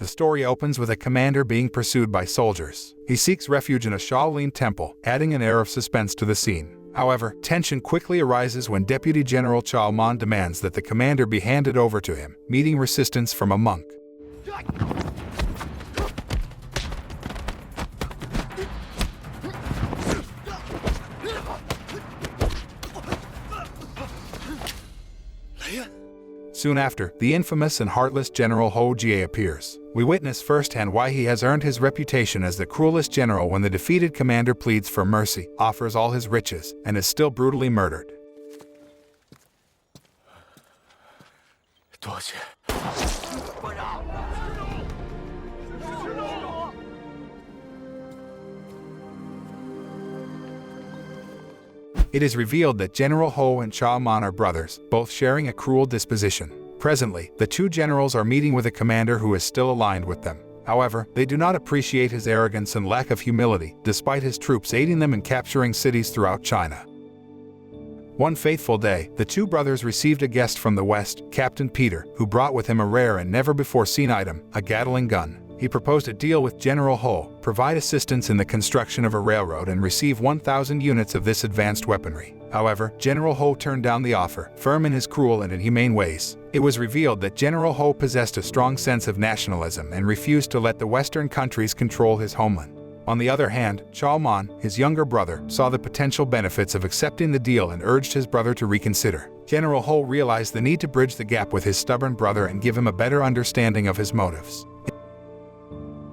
The story opens with a commander being pursued by soldiers. He seeks refuge in a Shaolin temple, adding an air of suspense to the scene. However, tension quickly arises when Deputy General Shaolin demands that the commander be handed over to him, meeting resistance from a monk. Soon after, the infamous and heartless General Hou Jie appears. We witness firsthand why he has earned his reputation as the cruelest general when the defeated commander pleads for mercy, offers all his riches, and is still brutally murdered. It is revealed that General Hou and Shaolin are brothers, both sharing a cruel disposition. Presently, the two generals are meeting with a commander who is still aligned with them. However, they do not appreciate his arrogance and lack of humility, despite his troops aiding them in capturing cities throughout China. One fateful day, the two brothers received a guest from the west, Captain Peter, who brought with him a rare and never-before-seen item, a Gatling gun. He proposed a deal with General Hou, provide assistance in the construction of a railroad and receive 1,000 units of this advanced weaponry. However, General Hou turned down the offer, firm in his cruel and inhumane ways. It was revealed that General Hou possessed a strong sense of nationalism and refused to let the Western countries control his homeland. On the other hand, Shaolin, his younger brother, saw the potential benefits of accepting the deal and urged his brother to reconsider. General Hou realized the need to bridge the gap with his stubborn brother and give him a better understanding of his motives.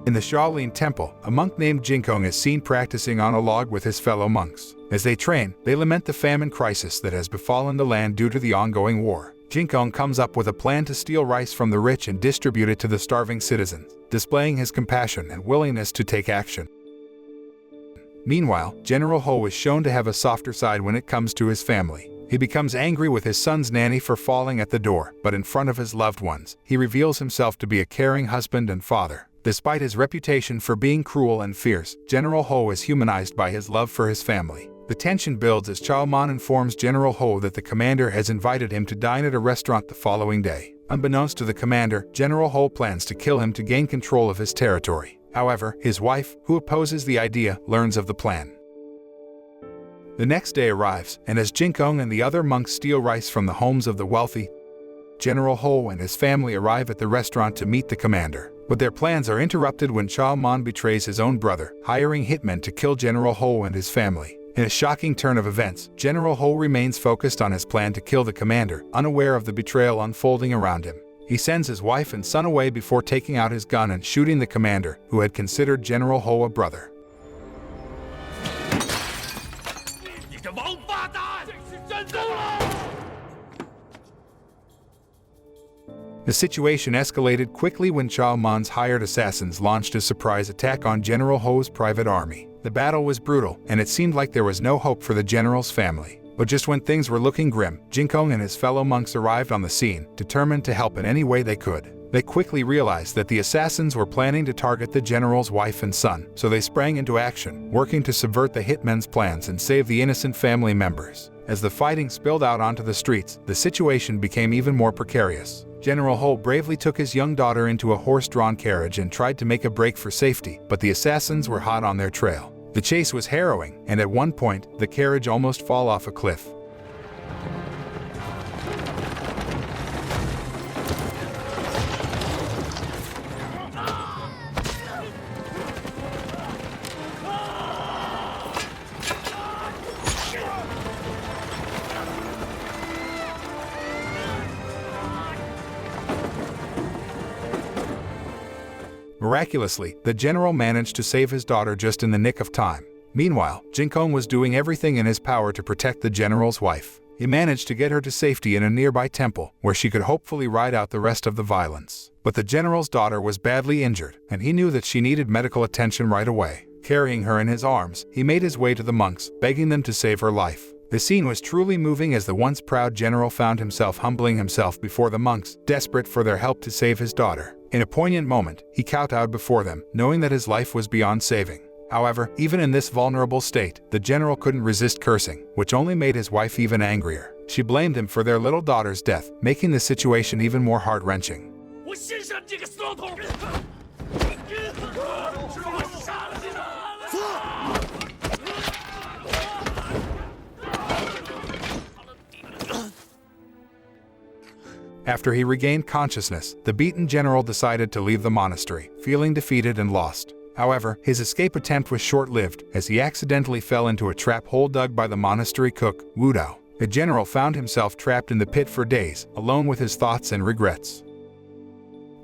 In the Shaolin temple, a monk named Jinkong is seen practicing on a log with his fellow monks. As they train, they lament the famine crisis that has befallen the land due to the ongoing war. Jinkong comes up with a plan to steal rice from the rich and distribute it to the starving citizens, displaying his compassion and willingness to take action. Meanwhile, General Hou is shown to have a softer side when it comes to his family. He becomes angry with his son's nanny for falling at the door, but in front of his loved ones, he reveals himself to be a caring husband and father. Despite his reputation for being cruel and fierce, General Hou is humanized by his love for his family. The tension builds as Shaolin informs General Hou that the commander has invited him to dine at a restaurant the following day. Unbeknownst to the commander, General Hou plans to kill him to gain control of his territory. However, his wife, who opposes the idea, learns of the plan. The next day arrives, and as Jinkong and the other monks steal rice from the homes of the wealthy, General Hou and his family arrive at the restaurant to meet the commander. But their plans are interrupted when Shaolin betrays his own brother, hiring hitmen to kill General Hou and his family. In a shocking turn of events, General Hou remains focused on his plan to kill the commander, unaware of the betrayal unfolding around him. He sends his wife and son away before taking out his gun and shooting the commander, who had considered General Hou a brother. The situation escalated quickly when Shaolin's hired assassins launched a surprise attack on General Hou's private army. The battle was brutal, and it seemed like there was no hope for the general's family. But just when things were looking grim, Jinkong and his fellow monks arrived on the scene, determined to help in any way they could. They quickly realized that the assassins were planning to target the general's wife and son, so they sprang into action, working to subvert the hitmen's plans and save the innocent family members. As the fighting spilled out onto the streets, the situation became even more precarious. General Hou bravely took his young daughter into a horse-drawn carriage and tried to make a break for safety, but the assassins were hot on their trail. The chase was harrowing, and at one point, the carriage almost fell off a cliff. Miraculously, the general managed to save his daughter just in the nick of time. Meanwhile, Jinkong was doing everything in his power to protect the general's wife. He managed to get her to safety in a nearby temple, where she could hopefully ride out the rest of the violence. But the general's daughter was badly injured, and he knew that she needed medical attention right away. Carrying her in his arms, he made his way to the monks, begging them to save her life. The scene was truly moving as the once proud general found himself humbling himself before the monks, desperate for their help to save his daughter. In a poignant moment, he kowtowed before them, knowing that his life was beyond saving. However, even in this vulnerable state, the general couldn't resist cursing, which only made his wife even angrier. She blamed him for their little daughter's death, making the situation even more heart-wrenching. After he regained consciousness, the beaten general decided to leave the monastery, feeling defeated and lost. However, his escape attempt was short-lived, as he accidentally fell into a trap hole dug by the monastery cook, Wu Dao. The general found himself trapped in the pit for days, alone with his thoughts and regrets.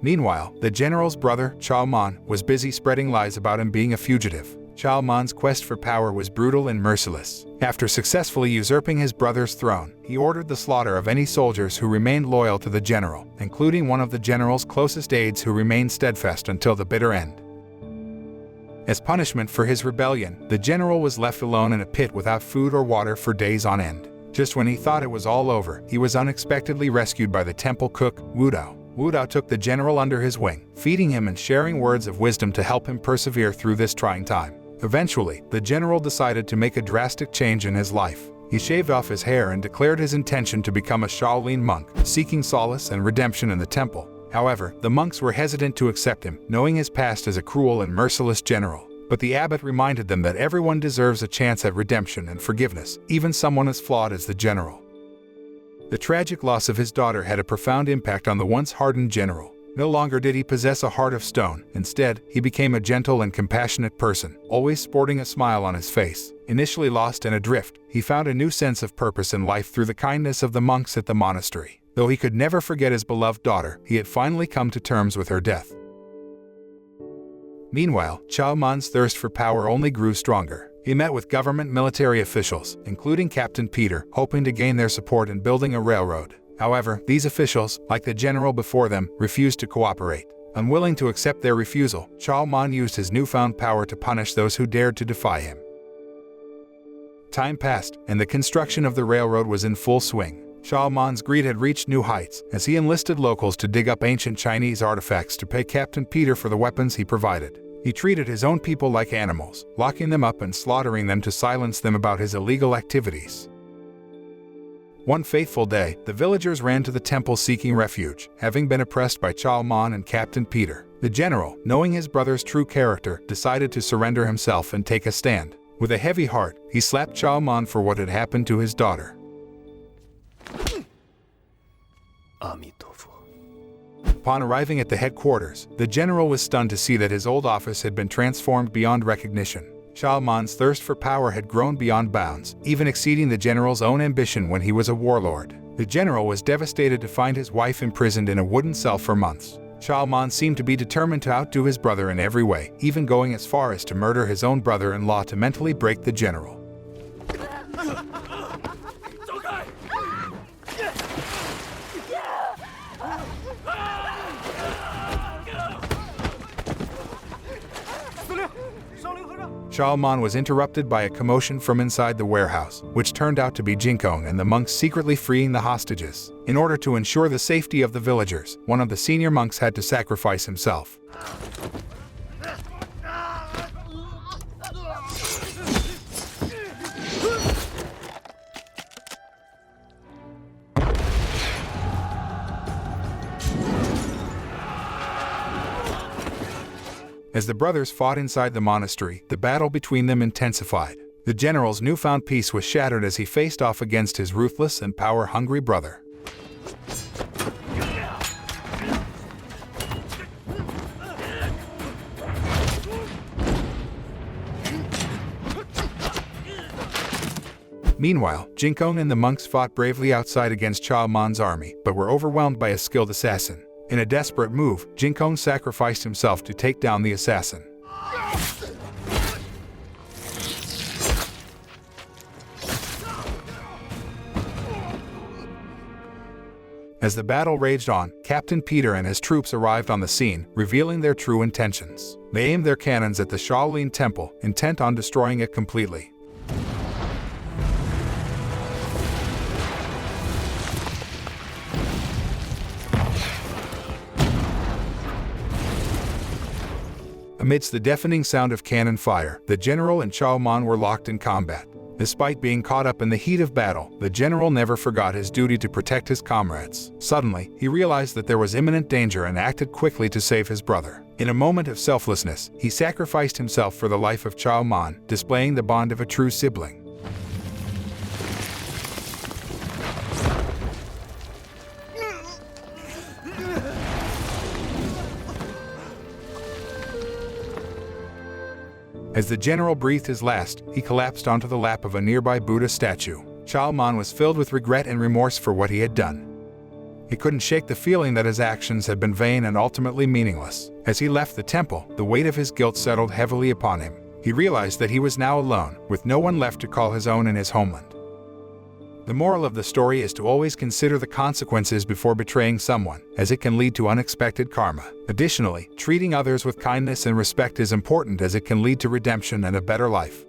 Meanwhile, the general's brother, Shaolin, was busy spreading lies about him being a fugitive. Shaolin's quest for power was brutal and merciless. After successfully usurping his brother's throne, he ordered the slaughter of any soldiers who remained loyal to the general, including one of the general's closest aides who remained steadfast until the bitter end. As punishment for his rebellion, the general was left alone in a pit without food or water for days on end. Just when he thought it was all over, he was unexpectedly rescued by the temple cook, Wu Dao. Wu Dao took the general under his wing, feeding him and sharing words of wisdom to help him persevere through this trying time. Eventually, the general decided to make a drastic change in his life. He shaved off his hair and declared his intention to become a Shaolin monk, seeking solace and redemption in the temple. However, the monks were hesitant to accept him, knowing his past as a cruel and merciless general. But the abbot reminded them that everyone deserves a chance at redemption and forgiveness, even someone as flawed as the general. The tragic loss of his daughter had a profound impact on the once hardened general. No longer did he possess a heart of stone. Instead, he became a gentle and compassionate person, always sporting a smile on his face. Initially lost and adrift, he found a new sense of purpose in life through the kindness of the monks at the monastery. Though he could never forget his beloved daughter, he had finally come to terms with her death. Meanwhile, Shaolin's thirst for power only grew stronger. He met with government military officials, including Captain Peter, hoping to gain their support in building a railroad. However, these officials, like the general before them, refused to cooperate. Unwilling to accept their refusal, Shaolin used his newfound power to punish those who dared to defy him. Time passed, and the construction of the railroad was in full swing. Shaolin's greed had reached new heights, as he enlisted locals to dig up ancient Chinese artifacts to pay Captain Peter for the weapons he provided. He treated his own people like animals, locking them up and slaughtering them to silence them about his illegal activities. One fateful day, the villagers ran to the temple seeking refuge, having been oppressed by Shaolin and Captain Peter. The general, knowing his brother's true character, decided to surrender himself and take a stand. With a heavy heart, he slapped Shaolin for what had happened to his daughter. Upon arriving at the headquarters, the general was stunned to see that his old office had been transformed beyond recognition. Shaolin's thirst for power had grown beyond bounds, even exceeding the general's own ambition when he was a warlord. The general was devastated to find his wife imprisoned in a wooden cell for months. Shaolin seemed to be determined to outdo his brother in every way, even going as far as to murder his own brother-in-law to mentally break the general. Shaolin was interrupted by a commotion from inside the warehouse, which turned out to be Jinkong and the monks secretly freeing the hostages. In order to ensure the safety of the villagers, one of the senior monks had to sacrifice himself. As the brothers fought inside the monastery, the battle between them intensified. The general's newfound peace was shattered as he faced off against his ruthless and power-hungry brother. Meanwhile, Jinkong and the monks fought bravely outside against Shaolin's army, but were overwhelmed by a skilled assassin. In a desperate move, Jinkong sacrificed himself to take down the assassin. As the battle raged on, Captain Peter and his troops arrived on the scene, revealing their true intentions. They aimed their cannons at the Shaolin temple, intent on destroying it completely. Amidst the deafening sound of cannon fire, the general and Shaolin were locked in combat. Despite being caught up in the heat of battle, the general never forgot his duty to protect his comrades. Suddenly, he realized that there was imminent danger and acted quickly to save his brother. In a moment of selflessness, he sacrificed himself for the life of Shaolin, displaying the bond of a true sibling. As the general breathed his last, he collapsed onto the lap of a nearby Buddha statue. Shaolin was filled with regret and remorse for what he had done. He couldn't shake the feeling that his actions had been vain and ultimately meaningless. As he left the temple, the weight of his guilt settled heavily upon him. He realized that he was now alone, with no one left to call his own in his homeland. The moral of the story is to always consider the consequences before betraying someone, as it can lead to unexpected karma. Additionally, treating others with kindness and respect is important as it can lead to redemption and a better life.